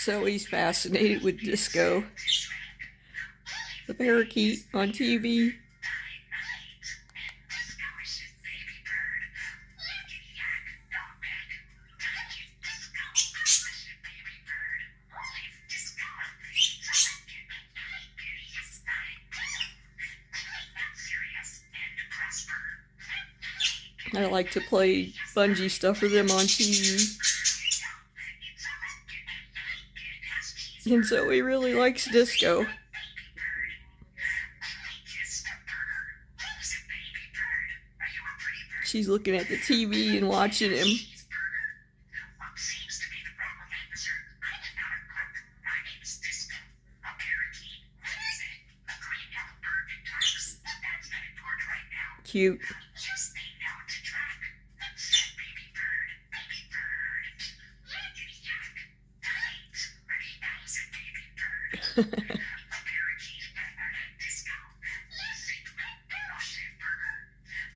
So he's fascinated with Disco, the parakeet on TV. I like to play bungee stuff for them on TV. And Zoe really likes Disco. She's looking at the TV and watching him. Cute.